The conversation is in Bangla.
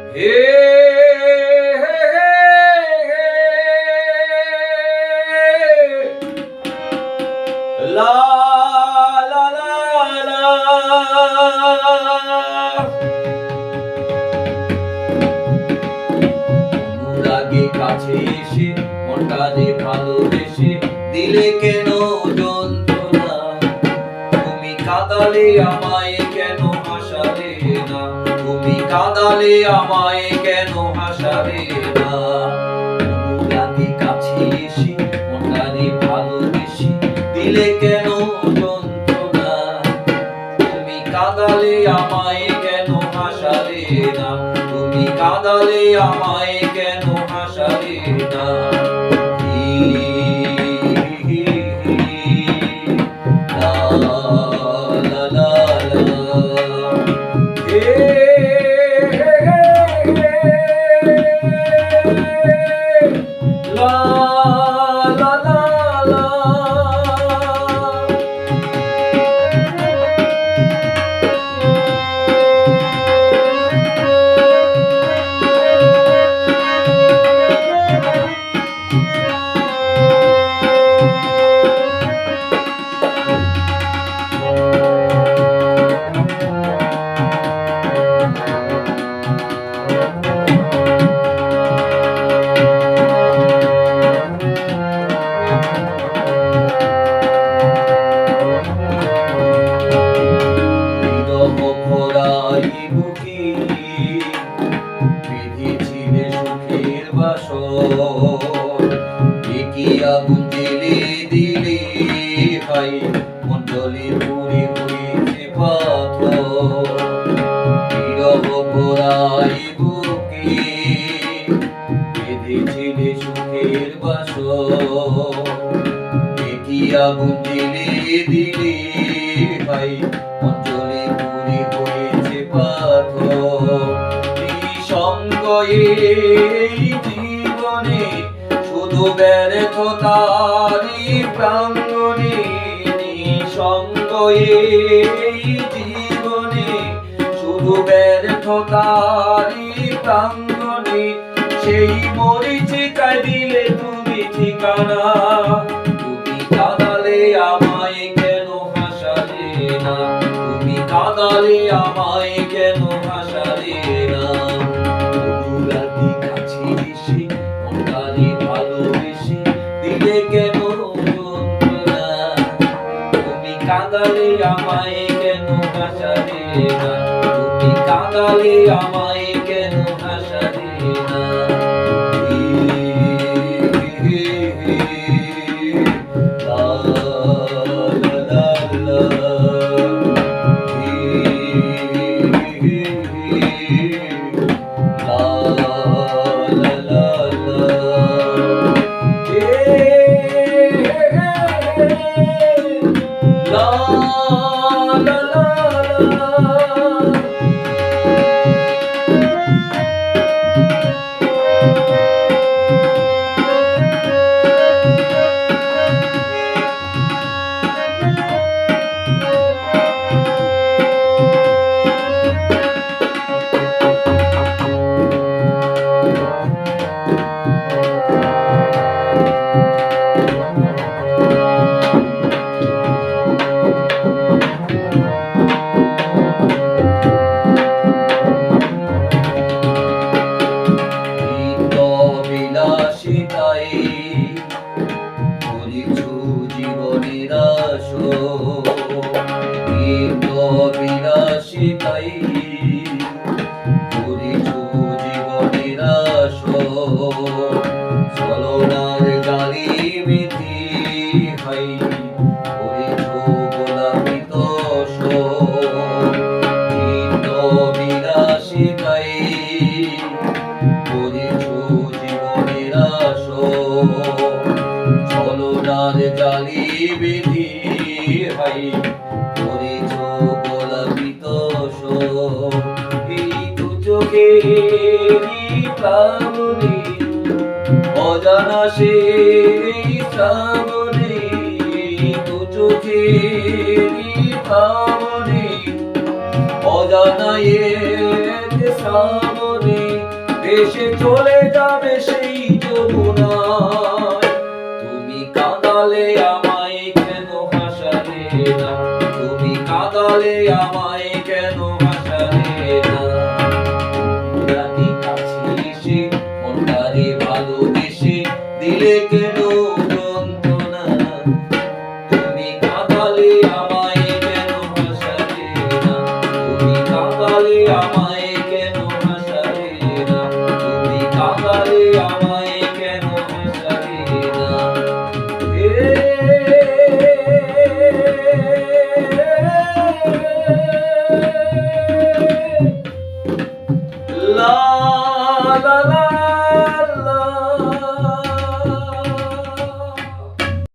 হে লা লা লা লা আগে কাছে এসে মনটারে ভালোবেসে দিলে কেন যন্ত্রণা তুমি কাঁদালে আমায় কেন হাসালে না তুমি কাঁদালে আমায় কেন হাসালে না আগে কাছে এসে মনটারে ভালোবেসে দিলে কেন যন্ত্রণা তুমি কাঁদালে আমায় কেন হাসালে না তুমি কাঁদালে আমায় কেন হাসালে না লা লা লা লা লা লা লা আগুন দিলে দিলে হাই মন্ডলে পুরে হয়েছে পাথর বিরহ পোড়াই বুকে বেঁধেছিলে সুখের বাসর কি আগুন দিলে দিলে হাই মন্ডলে পুরে হয়েছে পাথর নিঃসঙ্গ এই জীবনে শুধু ব্যর্থতারি প্রাঙ্গণে নিঃসঙ্গ এই জীবনে শুধু ব্যর্থতারি প্রাঙ্গণে সেই মরিচিকায় দিলে তুমি ঠিকানা তুমি কাঁদালে আমায় কেন হাসালে না তুমি কাঁদালে আমায় কেন হাসালে না রাতি কাছে এসে মনটারে ভালোবেসে দিলে কেন যন্ত্রণা তুমি কাঁদালে আমায় কেন হাসালে না তুমি কাঁদালে আমায় কেন হাসালে না জীবনের বিলাসিতাই করেছো জীবনের ছলনার গালি বিধি হাই করেছো গোলাপিত বিলাসিতাই করেছো জীবনের ছলনার জালি বিধি হাই করেছো গোলাপিত এই দু চোখেরই প্লাবনে অজানা সেই শ্রাবণে দু চোখেরই প্লাবনে অজানা এক শ্রাবণে ভেসে চলে যাবে সেই যমুনায়। তুমি কাঁদালে আমায় কেন হাসালে না, তুমি কাঁদালে আমায়